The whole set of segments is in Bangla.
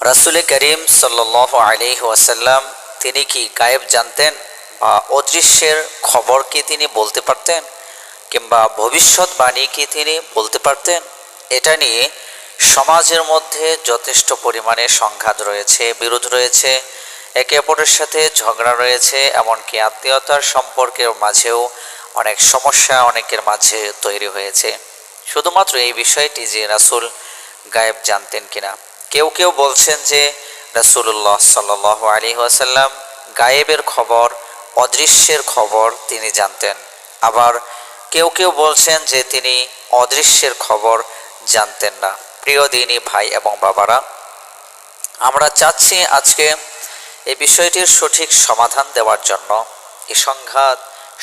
রাসূল করিম সাল্লাল্লাহু আলাইহি ওয়াসাল্লাম তিনি কি গায়েব জানতেন বা অদৃশ্যের খবর কি তিনি বলতে পারতেন কিংবা ভবিষ্যৎবাণী কি তিনি বলতে পারতেন? এটা নিয়ে সমাজের মধ্যে যথেষ্ট পরিমাণে সংঘাত রয়েছে, বিরোধ রয়েছে, একে অপরের সাথে ঝগড়া রয়েছে, এমনকি আত্মীয়তার সম্পর্কের মাঝেও অনেক সমস্যা অনেকের মাঝে তৈরি হয়েছে শুধুমাত্র এই বিষয়টি যে রাসূল গায়েব জানতেন কিনা। কেউ কেউ বলছেন যে রাসূলুল্লাহ সাল্লাল্লাহু আলাইহি ওয়াসাল্লাম গায়েবের খবর, অদৃশ্যের খবর তিনি জানতেন। আবার কেউ কেউ বলছেন যে তিনি অদৃশ্যের খবর জানতেন না। প্রিয় দিনী ভাই এবং বাবারা, আমরা চাচ্ছি আজকে এই বিষয়টির সঠিক সমাধান দেওয়ার জন্য। এই সংঘাত,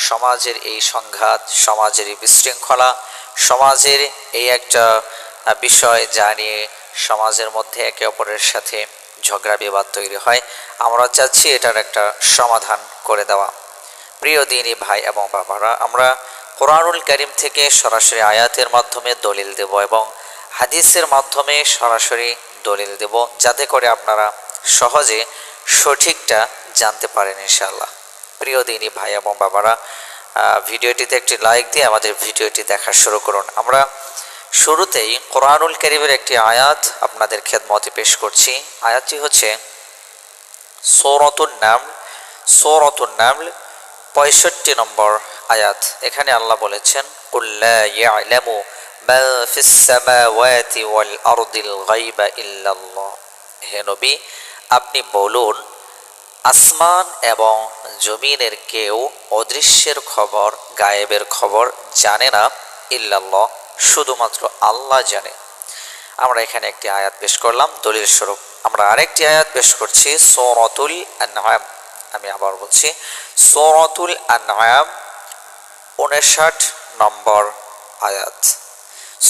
সমাজের এই সংঘাত, সমাজের এই বিশৃঙ্খলা, সমাজের এই একটা বিষয় যা নিয়ে সমাজের মধ্যে একে অপরের সাথে ঝগড়া বিবাদ তৈরি হয়, আমরা চাচ্ছি এটার একটা সমাধান করে দেওয়া। প্রিয় দিনী ভাই এবং বাবারা, আমরা কোরআনুল কারীম থেকে সরাসরি আয়াতের মাধ্যমে দলিল দেব এবং হাদিসের মাধ্যমে সরাসরি দলিল দেব, যাতে করে আপনারা সহজে সঠিকটা জানতে পারেন ইনশাআল্লাহ। প্রিয় দিনী ভাই এবং বাবারা, ভিডিওটিতে একটি লাইক দিয়ে আমাদের ভিডিওটি দেখা শুরু করুন। আমরা শুরুতেই কোরআনুল কারীমের একটি আয়াত আপনাদের খেদমতে পেশ করছি। আয়াতটি হচ্ছে সূরাতুন নামল 65 নম্বর আয়াত। এখানে আল্লাহ বলেছেন, কুল লা ইয়ালামু মা ফিস সামাওয়াতি ওয়াল আরদিল গায়বা ইল্লাল্লাহ। হে নবী, আপনি বলুন, আসমান এবং জমিনের কেউ অদৃশ্যের খবর, গায়েবের খবর জানে না, ইল্লাল্লাহ, শুধুমাত্র আল্লাহ জানে। আমরা এখানে একটি আয়াত পেশ করলাম দলিল স্বরূপ। আমরা আরেকটি আয়াত পেশ করছি সূরাতুল আনআম। আমি আবার বলছি, সূরাতুল আনআম 59 নম্বর আয়াত।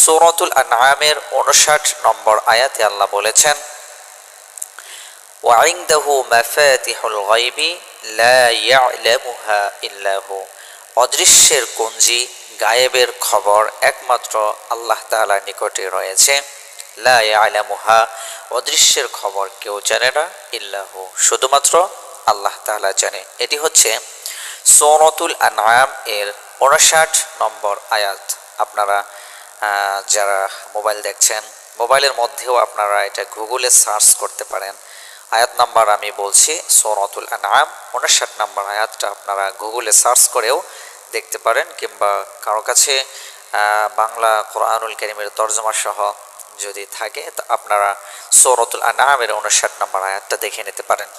সূরাতুল আনআমের 59 নম্বর আয়াতে আল্লাহ বলেছেন, ওয়া ইনদাহু মাফাতিহুল গায়বি লা ইয়ালামুহা ইল্লা হু। অদৃশ্যের কুঞ্জি, গায়েবের খবর একমাত্র আল্লাহ তাআলার নিকটে রয়েছে। লা ইয়ালামুহা, অদৃশ্যের খবর কেউ জানে না, ইল্লাহু, শুধুমাত্র আল্লাহ তাআলা জানে। এটি হচ্ছে সূরাতুল আনআম এর 59 নম্বর আয়াত। আপনারা যারা মোবাইল দেখছেন, মোবাইলের মধ্যেও আপনারা এটা গুগলে সার্চ করতে পারেন। আয়াত নাম্বার আমি বলছি, সূরাতুল আনআম 59 নম্বর আয়াতটা আপনারা গুগলে সার্চ করেও দেখতে পারেন, কিংবা কারো কাছে বাংলা কোরআনুল কারীমের তরজমা সহ যদি থাকে তা আপনারা সূরাতুল আনআমের 59 নম্বর আয়াতটা দেখে নিতে পারেন।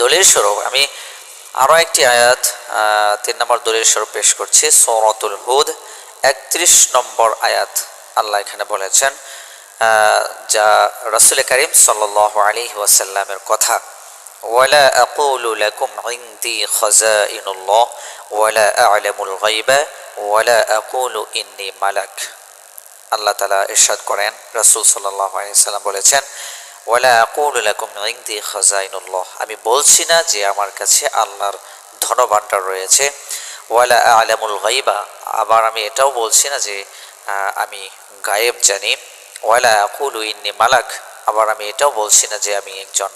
দলিল স্বরূপ আমি আরও একটি আয়াত 3 নম্বর দলিল স্বরূপ পেশ করছি। সূরাতুল হুদ 31 নম্বর আয়াত। আল্লাহ এখানে বলেছেন, যা রাসূল করিম সাল্লাল্লাহু আলাইহি ওয়াসাল্লামের কথা, ওয়ালা আকুলু লাকুম ইনদি খাযাইনুল্লাহ ওয়ালা আ'লামুল গায়বা ওয়ালা আকুলু ইন্নী মালাক। আল্লাহ তাআলা ইরশাদ করেন, রাসূল সাল্লাল্লাহু আলাইহি ওয়াসাল্লাম বলেছেন, ওয়ালা আকুলু লাকুম ইনদি খাযাইনুল্লাহ, আমি বলছি না যে আমার কাছে আল্লাহর ধনভাণ্ডার রয়েছে। ওয়ালা আ'লামুল গায়বা, আবার আমি এটাও বলছি না যে আমি গায়েব জানি। ওয়ালা আকুলু ইন্নী মালাক, আবার আমি এটাও বলছি না যে আমি একজন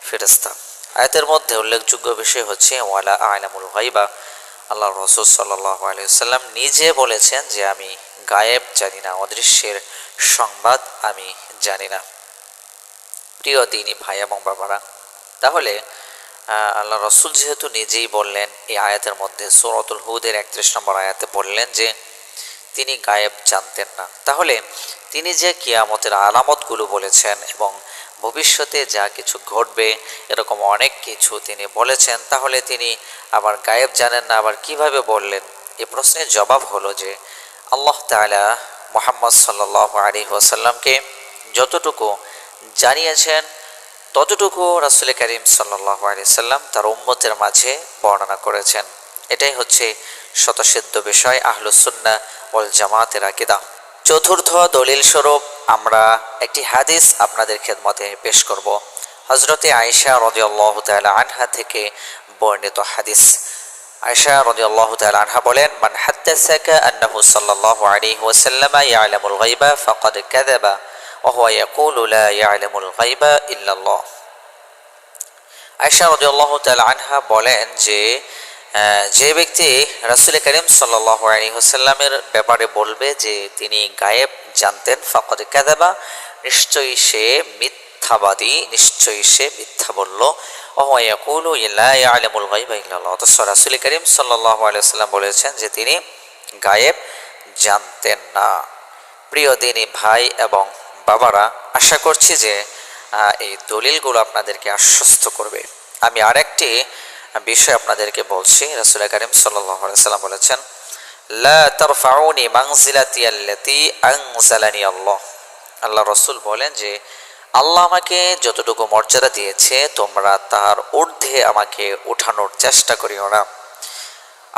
ফেরেশতা। আয়াতের মধ্যে উল্লেখযোগ্য বিষয় হচ্ছে ওয়ালা আ'লামুল গায়বা, আল্লাহ রাসূল সাল্লাল্লাহু আলাইহি ওয়াসাল্লাম নিজে বলেছেন যে আমি গায়েব জানি না, অদৃশ্যের সংবাদ আমি জানি না। প্রিয় দিনী ভাই এবং বাবারা, তাহলে আল্লাহ রাসূল যেহেতু নিজেই বললেন এই আয়াতের মধ্যে, সূরাতুল হুদের 31 নম্বর আয়াতে বললেন যে তিনি গায়েব জানতেন না, তাহলে তিনি যে কিয়ামতের আলামতগুলো বলেছেন এবং ভবিষ্যতে যা কিছু ঘটবে এরকম অনেক কিছু তিনি বলেছেন, তাহলে তিনি আবার গায়েব জানেন না আবার কিভাবে বললেন? এই প্রশ্নের জবাব হলো যে আল্লাহ তাআলা মুহাম্মদ সাল্লাল্লাহু আলাইহি ওয়াসাল্লামকে যতটুকু জানিয়েছেন ততটুকু রাসূল করিম সাল্লাল্লাহু আলাইহি ওয়াসাল্লাম তার উম্মতের মাঝে বর্ণনা করেছেন। এটাই হচ্ছে স্বতঃসিদ্ধ বিষয় আহলুস সুন্নাহ ওয়াল জামাতের আকীদা। চতুর্থ দলিল স্বরূপ আমরা একটি হাদিস আপনাদের খেদমতে পেশ করব। হযরতে আয়েশা রাদিয়াল্লাহু তাআলা আনহা থেকে বর্ণিত হাদিস। আয়েশা রাদিয়াল্লাহু তাআলা আনহা বলেন, মান হাদ্দাসাকা আন্নাহু সাল্লাল্লাহু আলাইহি ওয়াসাল্লাম ইয়ালামুল গায়বা ফাকাদ কাযাবা وهو يقول لا يعلم الغيب إلا الله। আয়েশা রাদিয়াল্লাহু তাআলা আনহা বলেন যে যে ব্যক্তি রাসূল করিম সাল্লাল্লাহু আলাইহি ওয়াসাল্লামের ব্যাপারে বলবে যে তিনি গায়েব জানতেন, ফাকাদ কাযাবা, নিশ্চয়ই সে মিথ্যাবাদী, নিশ্চয়ই সে মিথ্যা বলল। ওয়া ইয়াকুলু লা ইয়ালামুল গায়বা ইল্লাল্লাহ, অথচ রাসূল করিম সাল্লাল্লাহু আলাইহি ওয়াসাল্লাম বলেছেন যে তিনি গায়েব জানতেন না। প্রিয় দিনী ভাই এবং বাবারা, আশা করছি যে এই দলিলগুলো আপনাদেরকে আশ্বস্ত করবে। আমি আরেকটি বিষয় আপনাদেরকে বলছি। রাসূল করিম সাল্লাল্লাহু আলাইহি ওয়াসাল্লাম বলেছেন, লা তারফাউনি মানজিলাতি আল্লাতী আনজালানি আল্লাহ। আল্লাহ রাসূল বলেন যে আল্লাহ আমাকে যতটুকু মর্যাদা দিয়েছে তোমরা তার ঊর্ধ্বে আমাকে উঠানোর চেষ্টা করিও না।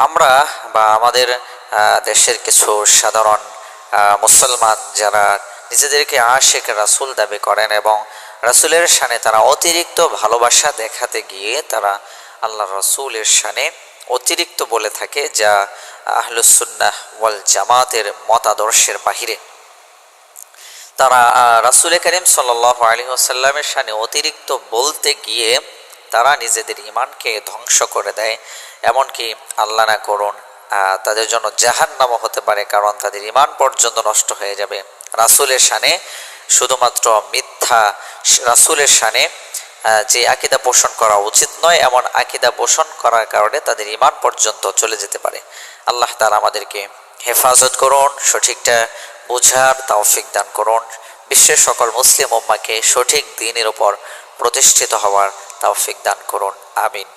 আমরা বা আমাদের দেশের কিছু সাধারণ মুসলমান যারা নিজেদেরকে আশিক রাসূল দাবি করেন এবং রাসূলের শানে তারা অতিরিক্ত ভালোবাসা দেখাতে গিয়ে তারা আল্লাহ রাসূলের শানে অতিরিক্ত বলে থাকে, যা আহলুস সুন্নাহ ওয়াল জামাতের মতাদর্শের বাহিরে। তারা রাসূল করিম সাল্লাল্লাহু আলাইহি ওয়াসাল্লামের শানে অতিরিক্ত বলতে গিয়ে তারা নিজেদের ঈমানকে ধ্বংস করে দেয়। এমনকি আল্লাহ না করুন তাদের জন্য জাহান্নামও হতে পারে, কারণ তাদের ঈমান পর্যন্ত নষ্ট হয়ে যাবে। রাসূলের শানে শুধুমাত্র মিথ্যা, রাসূলের শানে যে আকীদা পোষণ করা উচিত নয় এমন আকীদা পোষণ করার কারণে তাদের ঈমান পর্যন্ত চলে যেতে পারে। আল্লাহ তাআলা আমাদেরকে হেফাজত করুন, সঠিকটা বোঝার তৌফিক দান করুন, বিশ্বের সকল মুসলিম উম্মাহকে সঠিক দ্বীনের উপর প্রতিষ্ঠিত হওয়ার তৌফিক দান করুন। আমিন।